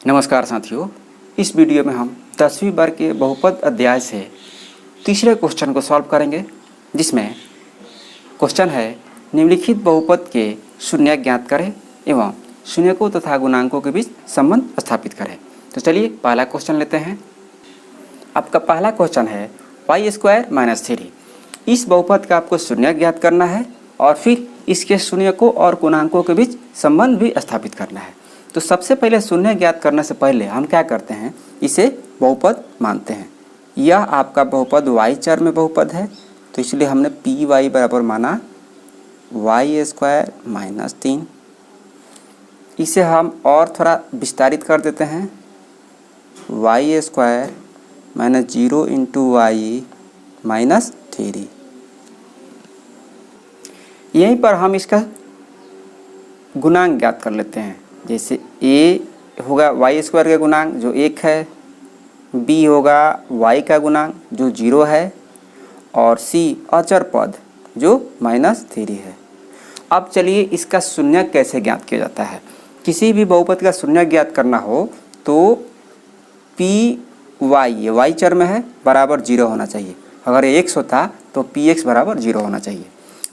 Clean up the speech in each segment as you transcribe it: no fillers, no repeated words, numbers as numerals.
नमस्कार साथियों, इस वीडियो में हम 10वीं वर्ग के बहुपद अध्याय से तीसरे क्वेश्चन को सॉल्व करेंगे, जिसमें क्वेश्चन है निम्नलिखित बहुपद के शून्य ज्ञात करें एवं शून्यकों तथा गुणांकों के बीच संबंध स्थापित करें। तो चलिए पहला क्वेश्चन लेते हैं। आपका पहला क्वेश्चन है y² - 3। इस बहुपद का आपको शून्य ज्ञात करना है और फिर इसके शून्यकों और गुणांकों के बीच संबंध भी स्थापित करना है। तो सबसे पहले शून्य ज्ञात करने से पहले हम क्या करते हैं, इसे बहुपद मानते हैं। यह आपका बहुपद y चर में बहुपद है, तो इसलिए हमने पी वाई बराबर माना y² - 3। इसे हम और थोड़ा विस्तारित कर देते हैं, y² - 0 × y - 3। यहीं पर हम इसका गुणांक ज्ञात कर लेते हैं। जैसे a होगा y² का गुणांक जो 1 है, b होगा y का गुणांक जो 0 है और c अचर पद जो -3 है। अब चलिए इसका शून्य कैसे ज्ञात किया जाता है। किसी भी बहुपद का शून्य ज्ञात करना हो तो पी वाई, ये y चर में है, बराबर 0 होना चाहिए। अगर ये x होता तो px बराबर 0 होना चाहिए।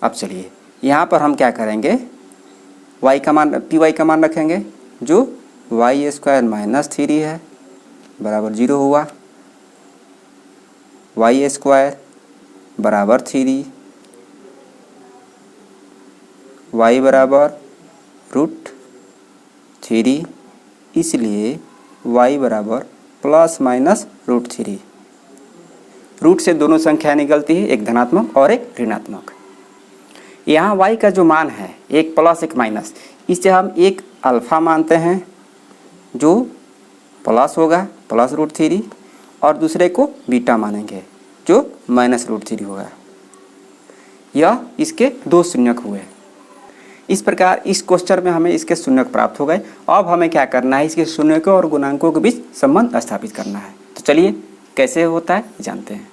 अब चलिए यहाँ पर हम क्या करेंगे, y का मान पी वाई का मान रखेंगे जो y² - 3 है, बराबर 0 हुआ। y² बराबर 3, y बराबर √3, इसलिए y बराबर ±√3। रूट से दोनों संख्या निकलती है, एक धनात्मक और एक ऋणात्मक। यहाँ y का जो मान है, एक प्लस एक माइनस, इसे हम एक अल्फ़ा मानते हैं जो प्लस होगा +√3, और दूसरे को बीटा मानेंगे जो -√3 होगा। यह इसके दो शून्यक हुए। इस प्रकार इस क्वेश्चन में हमें इसके शून्यक प्राप्त हो गए। अब हमें क्या करना है, इसके शून्यकों और गुणांकों के बीच संबंध स्थापित करना है। तो चलिए कैसे होता है जानते हैं।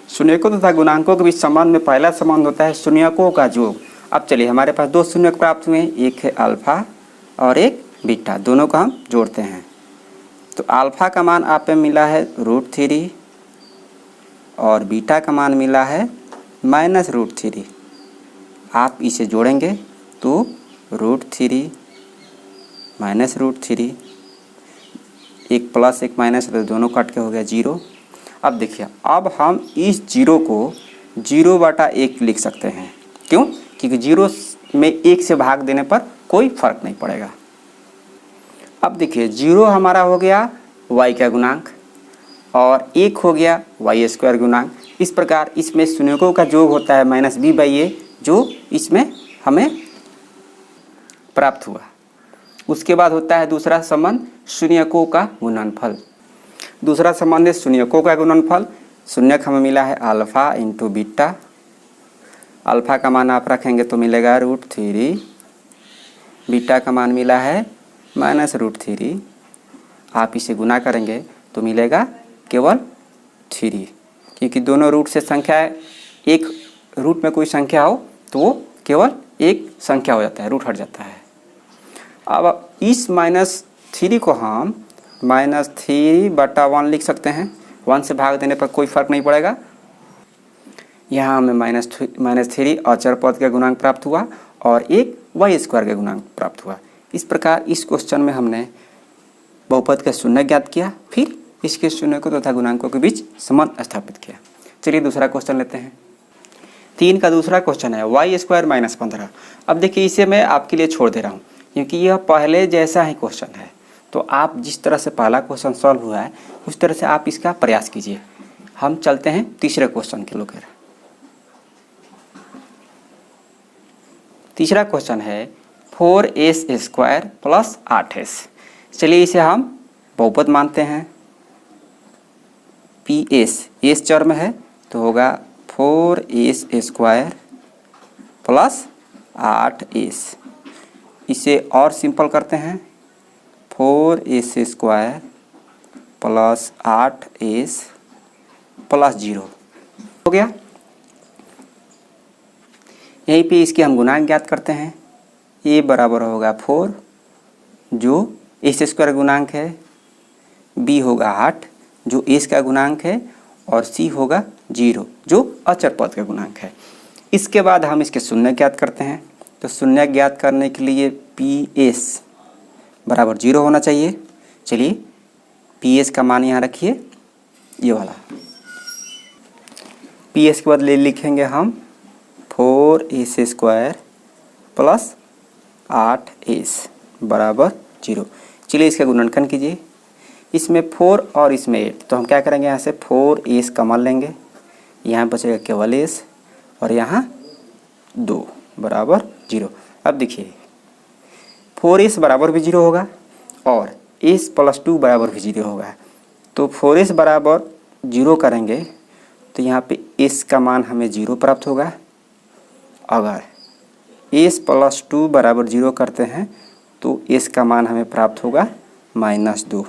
शून्यकों तथा गुणांकों के बीच संबंध में पहला संबंध होता है शून्यकों का योग। अब चलिए हमारे पास दो शून्यक प्राप्त हुए हैं, एक है अल्फ़ा और एक बीटा, दोनों को हम जोड़ते हैं। तो अल्फ़ा का मान आप पे मिला है √3 और बीटा का मान मिला है -√3। आप इसे जोड़ेंगे तो √3 -√3, एक प्लस एक माइनस, तो दोनों कट के हो गया 0। अब देखिए, अब हम इस 0 को 0/1 लिख सकते हैं। क्यों? क्योंकि 0 में 1 से भाग देने पर कोई फर्क नहीं पड़ेगा। अब देखिए 0 हमारा हो गया y का गुणांक और 1 हो गया y² गुणांक। इस प्रकार इसमें शून्यकों का योग होता है -b/a, जो इसमें हमें प्राप्त हुआ। उसके बाद होता है दूसरा संबंध शून्यकों का गुणनफल। दूसरा संबंध है शून्यकों का गुणनफल। शून्यक हमें मिला है अल्फ़ा × बीटा। अल्फ़ा का मान आप रखेंगे तो मिलेगा √3, बीटा का मान मिला है -√3। आप इसे गुना करेंगे तो मिलेगा केवल 3, क्योंकि दोनों रूट से संख्या है, एक रूट में कोई संख्या हो तो वो केवल एक संख्या हो जाता है, रूट हट जाता है। अब इस -3 को हम -3/1 लिख सकते हैं। 1 से भाग देने पर कोई फर्क नहीं पड़ेगा। यहाँ हमें -3 अचर पद का गुणांक प्राप्त हुआ और एक y² का गुणांक प्राप्त हुआ। इस प्रकार इस क्वेश्चन में हमने बहुपद का शून्य ज्ञात किया, फिर इसके शून्यकों तथा गुणांकों के बीच संबंध स्थापित किया। चलिए दूसरा क्वेश्चन लेते हैं। 3 का दूसरा क्वेश्चन है y² - 15। अब देखिए इसे मैं आपके लिए छोड़ दे रहा हूँ, क्योंकि यह पहले जैसा ही क्वेश्चन है। तो आप जिस तरह से पहला क्वेश्चन सॉल्व हुआ है उस तरह से आप इसका प्रयास कीजिए। हम चलते हैं तीसरे क्वेश्चन के लेकर। तीसरा क्वेश्चन है 4s² + 8s। चलिए इसे हम बहुपद मानते हैं। PS एस चर में है तो होगा 4s² + 8s। इसे और सिंपल करते हैं, 4s² + 8s + 0 हो गया। यहीं पे इसके हम गुणांक ज्ञात करते हैं। a बराबर होगा 4 जो ए स्क्वायर गुणांक है, बी होगा 8 जो ए का गुणांक है, और सी होगा 0 जो अचर पद का गुणांक है। इसके बाद हम इसके शून्य ज्ञात करते हैं। तो शून्य ज्ञात करने के लिए पी एस बराबर 0 होना चाहिए। चलिए पी एस का मान यहाँ रखिए, ये वाला पी एस के बदले लिखेंगे हम 4s स्क्वायर प्लस 8s बराबर 0। चलिए इसका गुणनखंड कीजिए, इसमें 4 और इसमें 8, तो हम क्या करेंगे यहाँ से 4s कॉमन लेंगे, यहाँ बचेगा केवल s और यहाँ 2 बराबर 0। अब देखिए 4s बराबर भी 0 होगा और s प्लस 2 बराबर भी 0 होगा। तो 4s बराबर 0 करेंगे तो यहाँ पे s का मान हमें 0 प्राप्त होगा। अगर s प्लस 2 बराबर 0 करते हैं तो s का मान हमें प्राप्त होगा -2।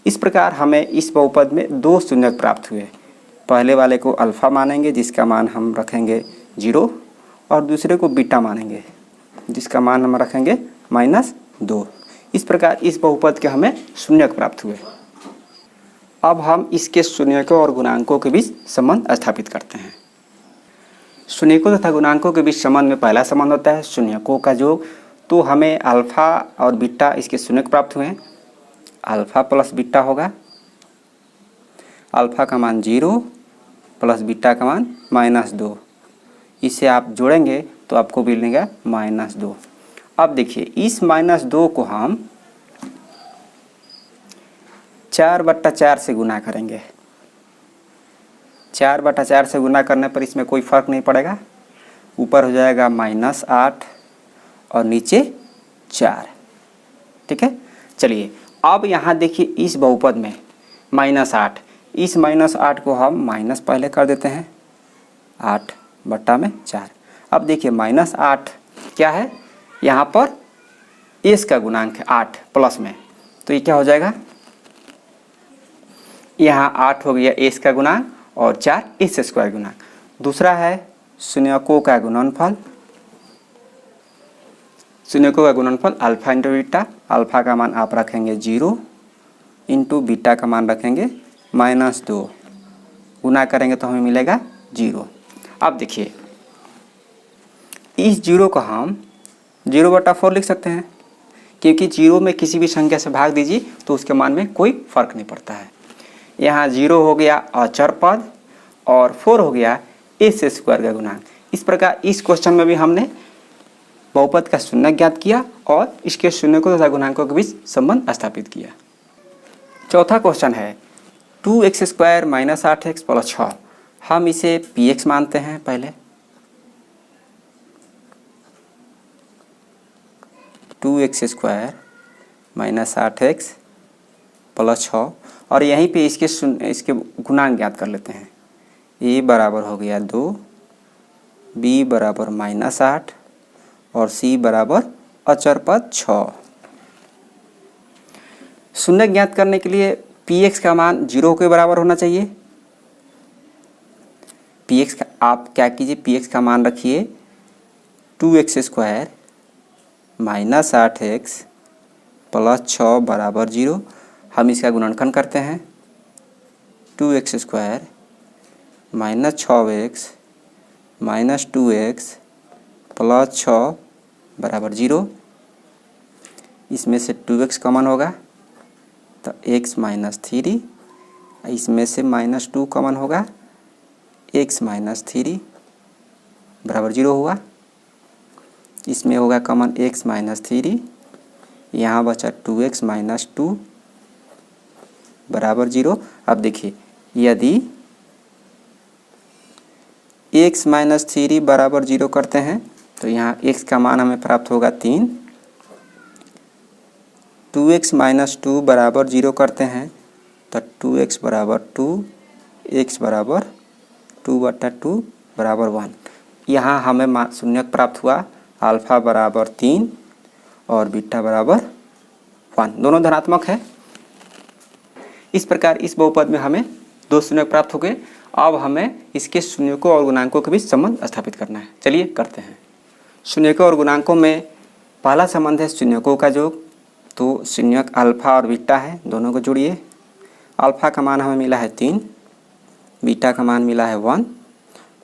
इस प्रकार हमें इस बहुपद में दो शून्यक प्राप्त हुए। पहले वाले को अल्फ़ा मानेंगे जिसका मान हम रखेंगे 0, और दूसरे को बीटा मानेंगे जिसका मान हम रखेंगे -2। इस प्रकार इस बहुपद के हमें शून्यक प्राप्त हुए। अब हम इसके शून्यकों और गुणांकों के बीच संबंध स्थापित करते हैं। शून्यकों तथा गुणांकों के बीच संबंध में पहला संबंध होता है शून्यकों का योग। तो हमें अल्फ़ा और बीटा इसके शून्यक प्राप्त हुए हैं। अल्फ़ा प्लस बीटा होगा, अल्फ़ा का मान 0 प्लस बीटा का मान -2। इसे आप जोड़ेंगे तो आपको मिलेगा -2। अब देखिए इस -2 को हम 4/4 से गुना करेंगे। 4/4 से गुना करने पर इसमें कोई फ़र्क नहीं पड़ेगा, ऊपर हो जाएगा -8 और नीचे 4। ठीक है। चलिए अब यहाँ देखिए इस बहुपद में -8, इस -8 को हम माइनस पहले कर देते हैं 8/4। अब देखिए -8 क्या है, यहाँ पर s का गुणांक है 8 प्लस में, तो ये क्या हो जाएगा, यहाँ 8 हो गया s का गुणांक और 4 s स्क्वायर गुणांक। दूसरा है शून्यकों का गुणनफल। शून्यकों का गुणनफल अल्फ़ा इंटू बीटा। अल्फ़ा का मान आप रखेंगे 0 इंटू बीटा का मान रखेंगे -2। गुना करेंगे तो हमें मिलेगा 0। अब देखिए इस 0 को हम 0/4 लिख सकते हैं, क्योंकि 0 में किसी भी संख्या से भाग दीजिए तो उसके मान में कोई फर्क नहीं पड़ता है। यहाँ 0 हो गया अचर पद और 4 हो गया s स्क्वायर का गुणांक। इस प्रकार इस क्वेश्चन में भी हमने बहुपद का शून्य ज्ञात किया और इसके शून्यकों तथा गुणांकों के बीच संबंध स्थापित किया। चौथा क्वेश्चन है 2x square minus 8x plus 6। हम इसे px मानते हैं पहले। 2x square minus 8x plus 6 और यहीं पे इसके गुणांक ज्ञात कर लेते हैं। a बराबर हो गया 2, b बराबर -8 और c बराबर अचर पद 6। शून्य ज्ञात करने के लिए px का मान 0 के बराबर होना चाहिए। px का आप क्या कीजिए, px का मान रखिए 2x square minus 8x plus 6 बराबर 0। हम इसका गुणनखंड करते हैं। 2x square minus 6x minus 2x plus 6 बराबर 0। इसमें से 2x कॉमन होगा तो x माइनस 3, इसमें से -2 कॉमन होगा, x माइनस 3 बराबर 0 हुआ। इसमें होगा कॉमन x माइनस 3, यहाँ बचा 2x माइनस 2 बराबर 0। अब देखिए यदि x माइनस 3 बराबर 0 करते हैं तो यहाँ x का मान हमें प्राप्त होगा 3। 2x माइनस 2 बराबर 0 करते हैं तो 2x बराबर 2, x बराबर 2/2 बराबर 1। यहाँ हमें शून्यक प्राप्त हुआ, अल्फ़ा बराबर 3 और बीटा बराबर 1, दोनों धनात्मक है। इस प्रकार इस बहुपद में हमें दो शून्यक प्राप्त हो गए। अब हमें इसके शून्यकों और गुणांकों के बीच संबंध स्थापित करना है। चलिए करते हैं। शून्यकों और गुणांकों में पहला संबंध है शून्यकों का योग। तो शून्यक अल्फ़ा और बीटा है, दोनों को जोड़िए। अल्फ़ा का मान हमें मिला है 3, बीटा का मान मिला है 1,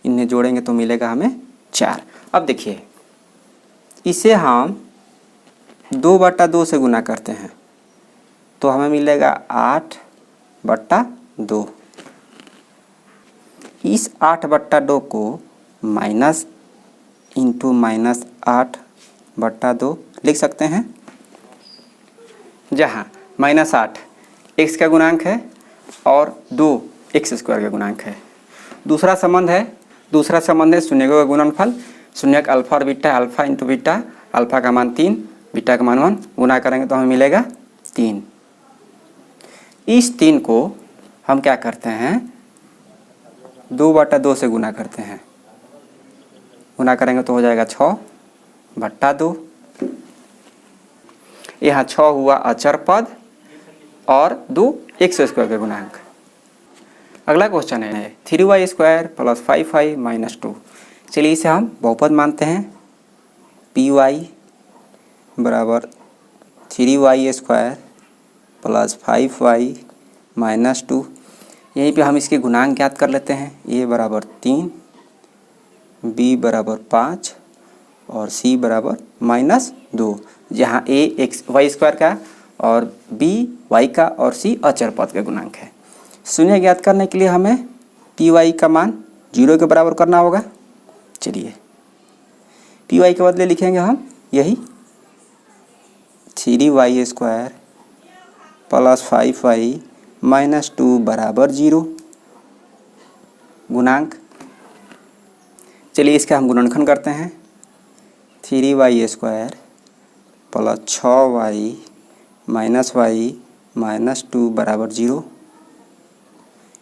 इन्हें जोड़ेंगे तो मिलेगा हमें 4। अब देखिए इसे हम 2/2 से गुना करते हैं तो हमें मिलेगा 8/2। इस 8/2 को माइनस इंटू माइनस 8/2 लिख सकते हैं, जहाँ -8 x का गुणांक है और 2 x² का गुणांक है। दूसरा संबंध है शून्यकों का गुणनफल। शून्यक अल्फ़ा और beta, alpha into beta, alpha का मान 3, बीटा का मान 1, गुना करेंगे तो हमें मिलेगा 3। इस 3 को हम क्या करते हैं, 2/2 से गुना करते हैं। गुना करेंगे तो हो जाएगा 6/2। यहाँ 6 हुआ अचर पद और 2 x² का गुणांक। अगला क्वेश्चन है 3y² + 5y - 2। चलिए इसे हम बहुपद मानते हैं। py बराबर 3y² + 5y - 2। यहीं पे हम इसके गुणांक ज्ञात कर लेते हैं। a बराबर 3, b बराबर 5 और c बराबर -2, जहाँ a y² का और b y का और c अचर पद का गुणांक है। शून्य ज्ञात करने के लिए हमें py का मान 0 के बराबर करना होगा। चलिए py के बदले लिखेंगे हम यही 3y² + 5y - 2 बराबर 0 गुणांक। चलिए इसका हम गुणनखंड करते हैं। 3y² + 6y - y - 2 बराबर 0।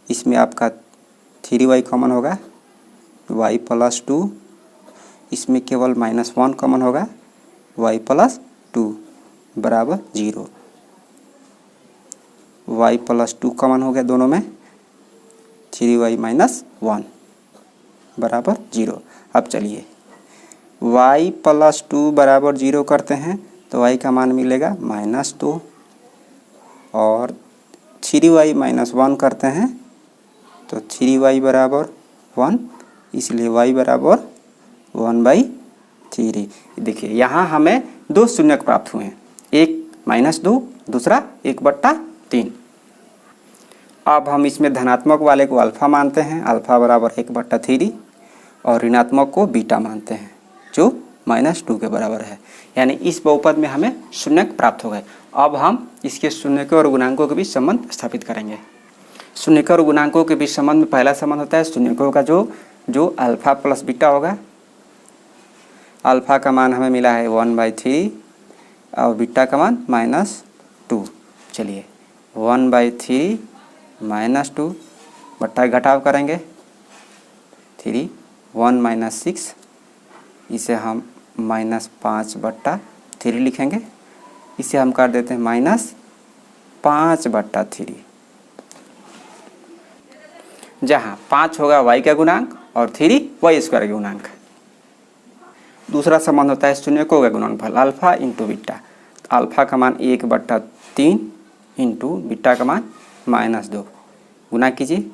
इसमें आपका 3y कॉमन होगा, y + 2, इसमें केवल -1 कॉमन होगा, y + 2 बराबर 0। y + 2 कॉमन हो गया दोनों में, 3y - 1 बराबर 0। अब चलिए y + 2 बराबर 0 करते हैं तो y का मान मिलेगा -2 और 3y - 1 करते हैं तो 3y बराबर 1, इसलिए y बराबर 1/3। देखिए यहाँ हमें 2 शून्यक प्राप्त हुए हैं, एक -2, दूसरा 1/3। अब हम इसमें धनात्मक वाले को अल्फ़ा मानते हैं, अल्फ़ा बराबर 1/3, और ऋणात्मक को बीटा मानते हैं जो -2 के बराबर है। यानी इस बहुपद में हमें शून्यक प्राप्त हो गए। अब हम इसके शून्यकों और गुणांकों के बीच संबंध स्थापित करेंगे। शून्यकों और गुणांकों के बीच संबंध में पहला संबंध होता है शून्यकों का जो अल्फ़ा प्लस बीटा होगा। अल्फ़ा का मान हमें मिला है 1/3 और बीटा का मान -2। चलिए 1/3 -2 बट्टा घटाव करेंगे, 3 1 - 6, इसे हम -5/3 लिखेंगे। इसे हम कर देते हैं -5/3, जहाँ 5 होगा y का गुणांक और 3 y² का गुणांक। दूसरा संबंध होता है शून्यकों का गुणनफल, अल्फ़ा इंटू बीटा। अल्फ़ा का मान 1/3 इंटू बीटा का मान -2, गुना कीजिए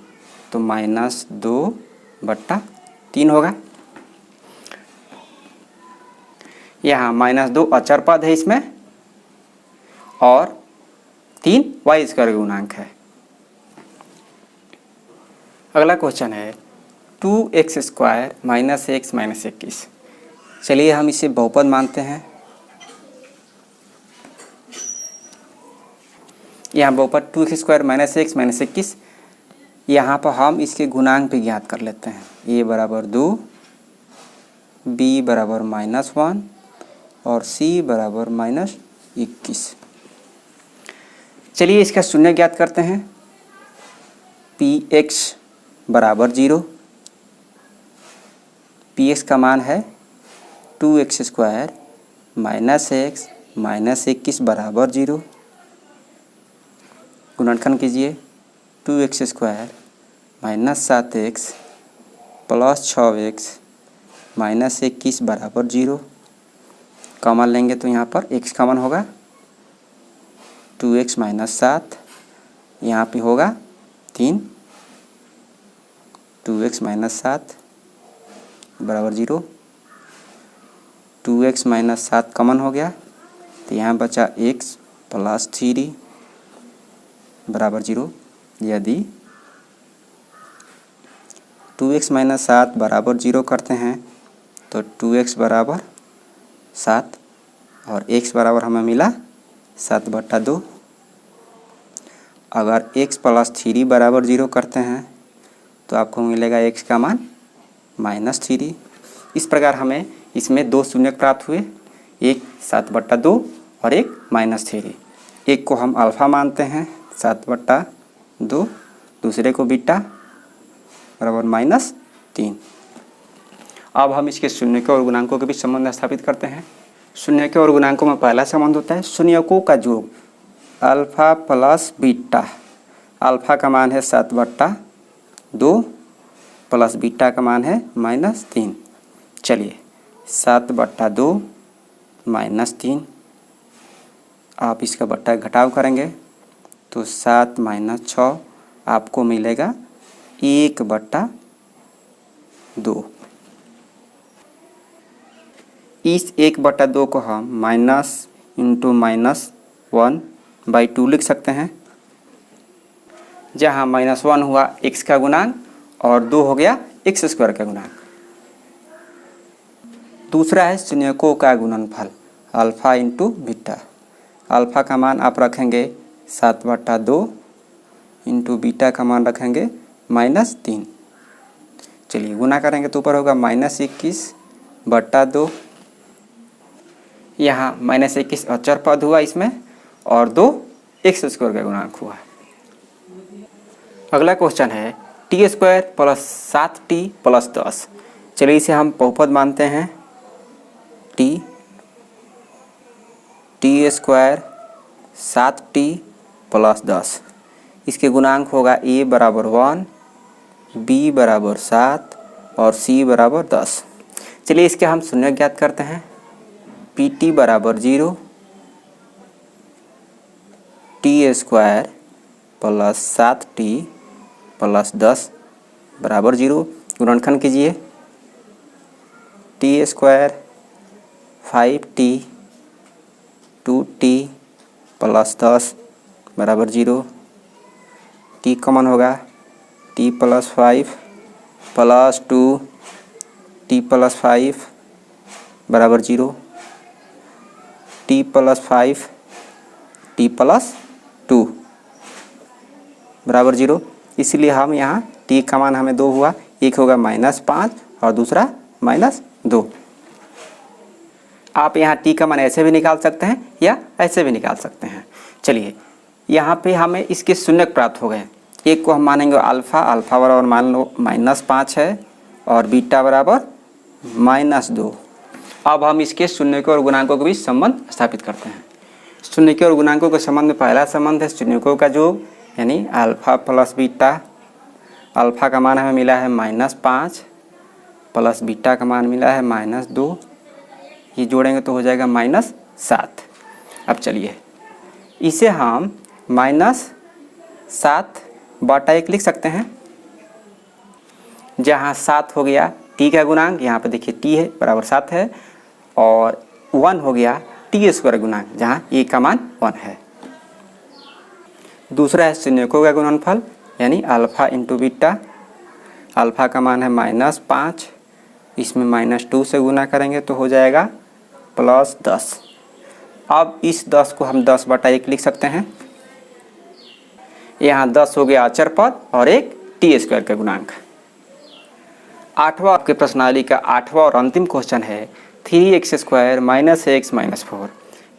तो -2/3 होगा। यहाँ -2 अचर पद है इसमें और 3 y² का गुणांक है। अगला क्वेश्चन है 2x² - x - 21। चलिए हम इसे बहुपद मानते हैं। यहाँ बहुपद 2x² - x - 21, यहाँ पर हम इसके गुणांक भी ज्ञात कर लेते हैं। a बराबर 2, b बराबर -1 और c बराबर -21। चलिए इसका शून्य ज्ञात करते हैं। px बराबर 0, px का मान है 2x² - x - 21 बराबर 0। गुणनखंड कीजिए 2x² - 7x + 6x - 21 बराबर 0। कॉमन लेंगे तो यहाँ पर x कॉमन होगा, 2x माइनस 7, यहाँ पे होगा 3, 2x माइनस 7 बराबर 0। 2x माइनस 7 कॉमन हो गया तो यहाँ बचा x प्लस 3 बराबर 0। यदि 2x माइनस 7 बराबर 0 करते हैं तो 2x बराबर 7 और x बराबर हमें मिला 7/2। अगर x प्लस 3 बराबर 0 करते हैं तो आपको मिलेगा x का मान -3। इस प्रकार हमें इसमें दो शून्य प्राप्त हुए, एक 7/2 और एक -3। एक को हम अल्फ़ा मानते हैं 7/2, दूसरे को बीटा बराबर -3। अब हम इसके शून्यकों और गुणांकों के बीच संबंध स्थापित करते हैं। शून्यकों और गुणांकों में पहला संबंध होता है शून्यकों का योग अल्फ़ा प्लस बीटा। अल्फ़ा का मान है 7/2 प्लस बीटा का मान है -3। चलिए 7/2 -3, आप इसका बट्टा घटाव करेंगे तो 7 - 6 आपको मिलेगा 1/2। इस 1/2 को हम माइनस इंटू -1/2 लिख सकते हैं, जहाँ -1 हुआ x का गुणांक और 2 हो गया x² का गुणांक। दूसरा है शून्यकों का गुणनफल अल्फ़ा इंटू बीटा। अल्फ़ा का मान आप रखेंगे 7/2 इंटू बीटा का मान रखेंगे -3। चलिए गुना करेंगे तो ऊपर होगा -21/2। यहाँ -21 अचर पद हुआ इसमें और 2 x² का गुणांक हुआ। अगला क्वेश्चन है t² प्लस 7t प्लस 10। चलिए इसे हम बहुपद मानते हैं। t² 7t प्लस 10, इसके गुणांक होगा a बराबर 1, b बराबर 7 और c बराबर 10। चलिए इसके हम शून्य ज्ञात करते हैं। pt बराबर 0, t² प्लस 7t प्लस 10 बराबर 0। गुणनखंड कीजिए। t² 5t 2t प्लस 10 बराबर 0। t कॉमन होगा, t plus 5 plus 2 t plus 5 बराबर 0। t प्लस 5 t प्लस 2 बराबर 0। इसलिए हम यहाँ t का मान हमें 2 हुआ, एक होगा -5 और दूसरा -2। आप यहाँ t का मान ऐसे भी निकाल सकते हैं या ऐसे भी निकाल सकते हैं। चलिए यहाँ पे हमें इसके शून्यक प्राप्त हो गए। एक को हम मानेंगे अल्फ़ा, अल्फ़ा बराबर मान लो -5 है और बीटा बराबर -2। अब हम इसके शून्यकों और गुणांकों के बीच संबंध स्थापित करते हैं। शून्यकों और गुणांकों के संबंध में पहला संबंध है शून्यकों का योग यानी अल्फ़ा प्लस बीटा। अल्फ़ा का मान हमें मिला है -5 प्लस बीटा का मान मिला है -2। ये जोड़ेंगे तो हो जाएगा -7। अब चलिए इसे हम -7/1 लिख सकते हैं, जहाँ 7 हो गया t का गुणांक, यहाँ पे देखिए t है बराबर 7 है, और 1 हो गया t² गुणांक, जहाँ a का मान 1 है। दूसरा है शून्यकों का गुणनफल यानी अल्फ़ा इंटू बीटा। अल्फ़ा का मान है -5, इसमें -2 से गुना करेंगे तो हो जाएगा +10। अब इस 10 को हम 10/1 लिख सकते हैं। यहाँ 10 हो गया अचर पद और एक t² का गुणांक। आठवां आपके प्रश्नावली का आठवां और अंतिम क्वेश्चन है 3x² - x - 4।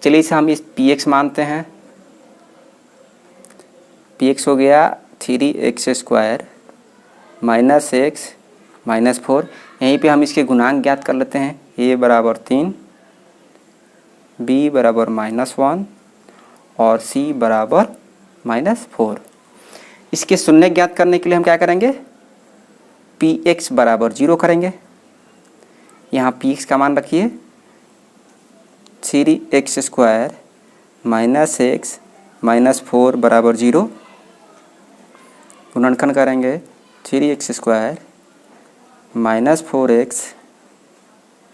चलिए इसे हम इस px मानते हैं। px हो गया 3x² - x - 4। यहीं पे हम इसके गुणांक ज्ञात कर लेते हैं। a बराबर 3, b बराबर -1 और c बराबर -4। इसके शून्य ज्ञात करने के लिए हम क्या करेंगे, px बराबर 0 करेंगे। यहाँ px का मान रखिए 3x² - x -4 बराबर 0। गुणनखंड करेंगे 3x² -4x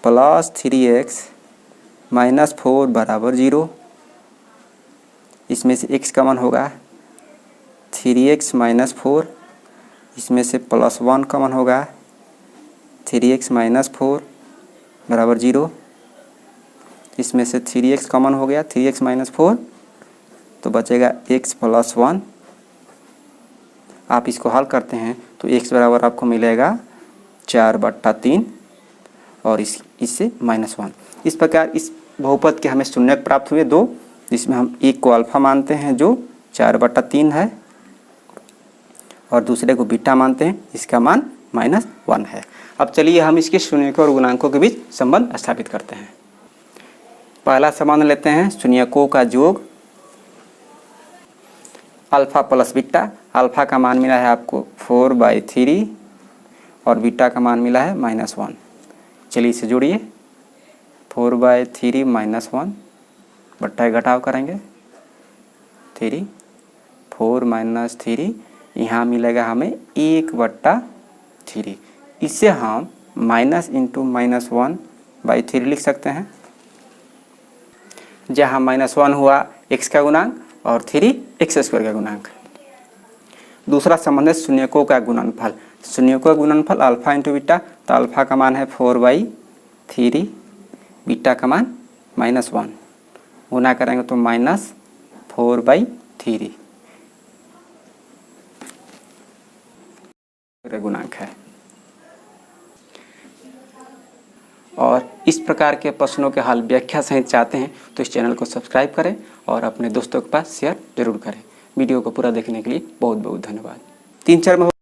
प्लस 3x -4 बराबर 0। इसमें से x कॉमन होगा 3x -4, इसमें से +1 कॉमन होगा 3x -4 बराबर 0। इसमें से 3x कॉमन हो गया 3x -4, तो बचेगा x + 1। आप इसको हल करते हैं तो x बराबर आपको मिलेगा 4/3 और इससे -1। इस प्रकार इस बहुपद के हमें शून्यक प्राप्त हुए 2, जिसमें हम एक को अल्फा मानते हैं जो 4/3 है और दूसरे को बीटा मानते हैं इसका मान -1 है। अब चलिए हम इसके शून्यकों और गुणांकों के बीच संबंध स्थापित करते हैं। पहला संबंध लेते हैं शून्यकों का योग अल्फा प्लस बीटा। अल्फा का मान मिला है आपको 4/3 और बीटा का मान मिला है -1। चलिए इसे जोड़िए 4/3 -1 बट्टा घटाव करेंगे 3 4 - 3 यहाँ मिलेगा हमें 1/3। इसे हम -(-1/3 लिख सकते हैं, जहाँ -1 हुआ x का गुणांक और 3 x² का गुणांक। दूसरा संबंध है शून्यकों का गुणनफल। शून्यकों का गुणनफल अल्फा इंटू बीटा, तो अल्फा का मान है 4/3, बीटा का मान -1, गुना करेंगे तो -4/3 गुणांक है। और इस प्रकार के प्रश्नों के हल व्याख्या सहित चाहते हैं तो इस चैनल को सब्सक्राइब करें और अपने दोस्तों के पास शेयर जरूर करें। वीडियो को पूरा देखने के लिए बहुत बहुत धन्यवाद। 3-4 में